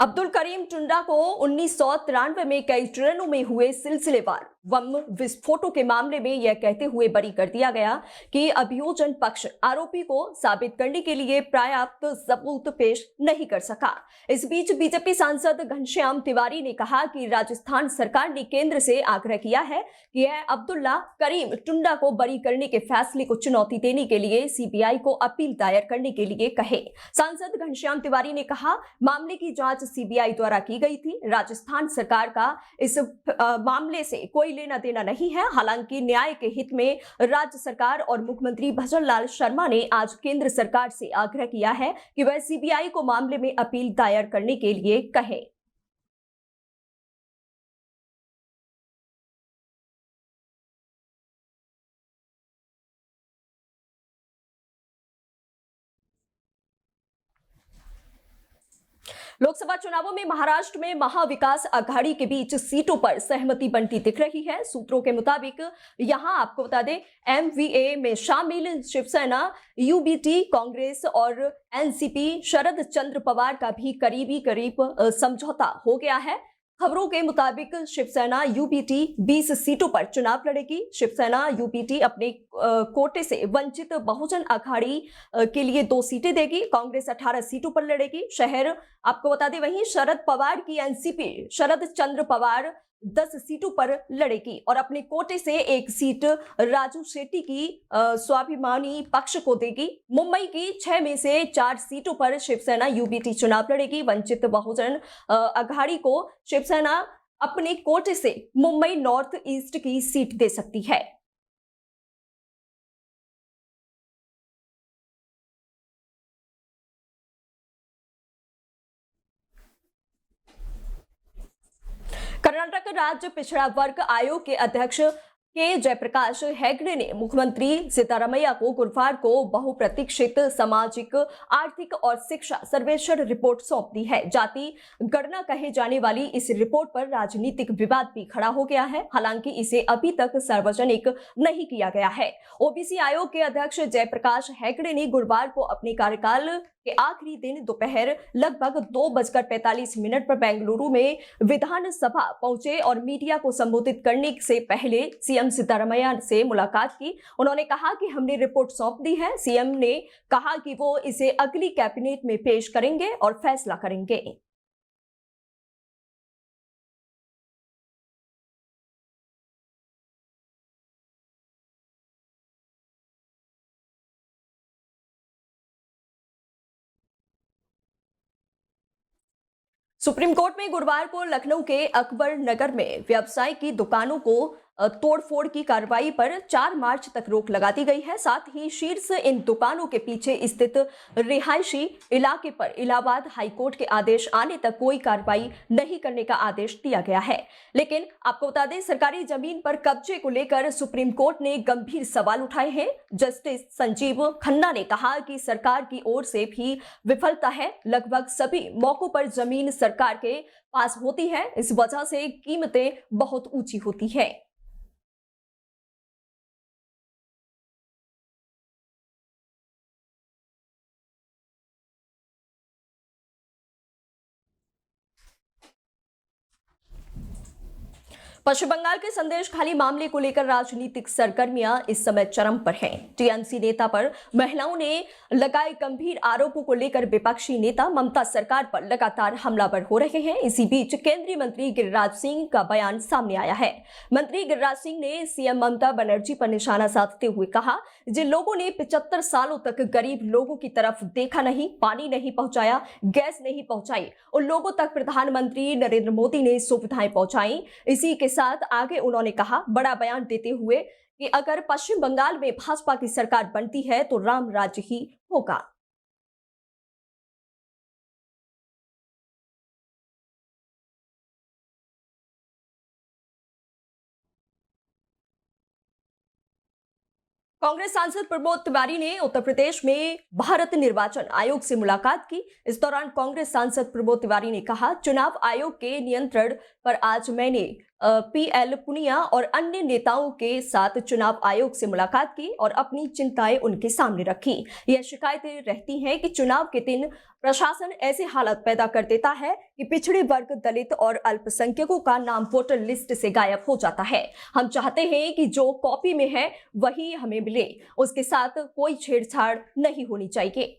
अब्दुल करीम टुंडा को 1993 में कई ट्रेनों में हुए सिलसिलेवार बम विस्फोटों के मामले में यह कहते हुए बरी कर दिया गया कि अभियोजन पक्ष आरोपी को साबित करने के लिए पर्याप्त सबूत पेश नहीं कर सका। इस बीच बीजेपी सांसद घनश्याम तिवारी ने कहा कि राजस्थान सरकार ने केंद्र से आग्रह किया है कि यह अब्दुल्ला करीम टुंडा को बरी करने के फैसले को चुनौती देने के लिए सीबीआई को अपील दायर करने के लिए कहे। सांसद घनश्याम तिवारी ने कहा, मामले की जांच सीबीआई द्वारा की गई थी। राजस्थान सरकार का इस मामले से कोई लेना देना नहीं है। हालांकि न्याय के हित में राज्य सरकार और मुख्यमंत्री भजन लाल शर्मा ने आज केंद्र सरकार से आग्रह किया है कि वह सीबीआई को मामले में अपील दायर करने के लिए कहे। लोकसभा चुनावों में महाराष्ट्र में महाविकास आघाड़ी के बीच सीटों पर सहमति बनती दिख रही है। सूत्रों के मुताबिक यहां आपको बता दें, एमवीए में शामिल शिवसेना, यूबीटी, कांग्रेस और एनसीपी शरद चंद्र पवार का भी करीब समझौता हो गया है। खबरों के मुताबिक शिवसेना यूबीटी 20 सीटों पर चुनाव लड़ेगी। शिवसेना यूबीटी अपने कोटे से वंचित बहुजन अघाड़ी के लिए 2 सीटें देगी। कांग्रेस 18 सीटों पर लड़ेगी। शहर आपको बता दें, वहीं शरद पवार की एनसीपी शरद चंद्र पवार 10 सीटों पर लड़ेगी और अपने कोटे से 1 सीट राजू शेट्टी की स्वाभिमानी पक्ष को देगी। मुंबई की 6 में से 4 सीटों पर शिवसेना यूबीटी चुनाव लड़ेगी। वंचित बहुजन अघाड़ी को शिवसेना अपने कोटे से मुंबई नॉर्थ ईस्ट की सीट दे सकती है। कर्नाटक राज्य पिछड़ा वर्ग आयोग के अध्यक्ष के जयप्रकाश हेगड़े ने मुख्यमंत्री सिद्धारमैया को गुरुवार को बहुप्रतीक्षित सामाजिक, आर्थिक और शिक्षा सर्वेक्षण रिपोर्ट सौंप दी है। जाति गणना कहे जाने वाली इस रिपोर्ट पर राजनीतिक विवाद भी खड़ा हो गया है। हालांकि इसे अभी तक सार्वजनिक नहीं किया गया है। ओबीसी आयोग के अध्यक्ष जयप्रकाश हेगड़े ने गुरुवार को अपने कार्यकाल के आखिरी दिन दोपहर लगभग 2:45 पर बेंगलुरु में विधानसभा पहुंचे और मीडिया को संबोधित करने से पहले सीएम सिद्धारमैया से मुलाकात की। उन्होंने कहा कि हमने रिपोर्ट सौंप दी है। सीएम ने कहा कि वो इसे अगली कैबिनेट में पेश करेंगे और फैसला करेंगे। सुप्रीम कोर्ट में गुरुवार को लखनऊ के अकबर नगर में व्यवसाय की दुकानों को तोड़फोड़ की कार्रवाई पर 4 मार्च तक रोक लगा दी गई है। साथ ही शीर्ष इन दुकानों के पीछे स्थित रिहायशी इलाके पर इलाहाबाद हाईकोर्ट के आदेश आने तक कोई कार्रवाई नहीं करने का आदेश दिया गया है। लेकिन आपको बता दें, सरकारी जमीन पर कब्जे को लेकर सुप्रीम कोर्ट ने गंभीर सवाल उठाए हैं। जस्टिस संजीव खन्ना ने कहा कि सरकार की ओर से भी विफलता है। लगभग सभी मौकों पर जमीन सरकार के पास होती है, इस वजह से कीमतें बहुत ऊंची होती है। पश्चिम बंगाल के संदेशखाली मामले को लेकर राजनीतिक सरगर्मियां इस समय चरम पर हैं। टीएमसी नेता पर महिलाओं ने लगाए गंभीर आरोपों को लेकर विपक्षी नेता ममता सरकार पर लगातार हमलावर हो रहे हैं। इसी बीच केंद्रीय मंत्री गिरिराज सिंह का बयान सामने आया है। मंत्री गिरिराज सिंह ने सीएम ममता बनर्जी पर निशाना साधते हुए कहा, जिन लोगों ने 75 सालों तक गरीब लोगों की तरफ देखा नहीं, पानी नहीं पहुंचाया, गैस नहीं पहुंचाई, उन लोगों तक प्रधानमंत्री नरेंद्र मोदी ने सुविधाएं पहुंचाई। इसी के साथ आगे उन्होंने कहा, बड़ा बयान देते हुए कि अगर पश्चिम बंगाल में भाजपा की सरकार बनती है तो राम राज्य ही होगा। कांग्रेस सांसद प्रमोद तिवारी ने उत्तर प्रदेश में भारत निर्वाचन आयोग से मुलाकात की। इस दौरान कांग्रेस सांसद प्रमोद तिवारी ने कहा, चुनाव आयोग के नियंत्रण पर आज मैंने PL पुनिया और अन्य नेताओं के साथ चुनाव आयोग से मुलाकात की और अपनी चिंताएं उनके सामने रखी। यह शिकायतें रहती हैं कि चुनाव के दिन प्रशासन ऐसे हालात पैदा कर देता है कि पिछड़े वर्ग, दलित और अल्पसंख्यकों का नाम वोटर लिस्ट से गायब हो जाता है। हम चाहते हैं कि जो कॉपी में है वही हमें मिले, उसके साथ कोई छेड़छाड़ नहीं होनी चाहिए।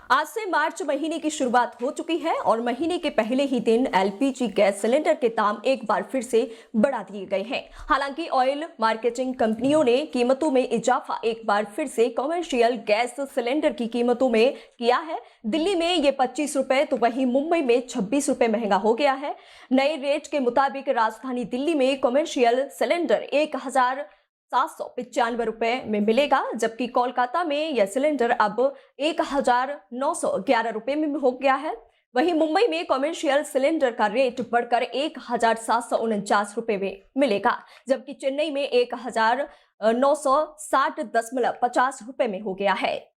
आज से मार्च महीने की शुरुआत हो चुकी है और महीने के पहले ही दिन एलपीजी गैस सिलेंडर के दाम एक बार फिर से बढ़ा दिए गए हैं। हालांकि ऑयल मार्केटिंग कंपनियों ने कीमतों में इजाफा एक बार फिर से कमर्शियल गैस सिलेंडर की कीमतों में किया है। दिल्ली में ये 25 रुपए तो वहीं मुंबई में 26 रुपए महंगा हो गया है। नए रेट के मुताबिक राजधानी दिल्ली में कमर्शियल सिलेंडर 1,795 रुपए में मिलेगा, जबकि कोलकाता में यह सिलेंडर अब 1,911 रुपए में हो गया है। वहीं मुंबई में कमर्शियल सिलेंडर का रेट बढ़कर 1,749 रुपए में मिलेगा, जबकि चेन्नई में 1,960.50 रुपए में हो गया है।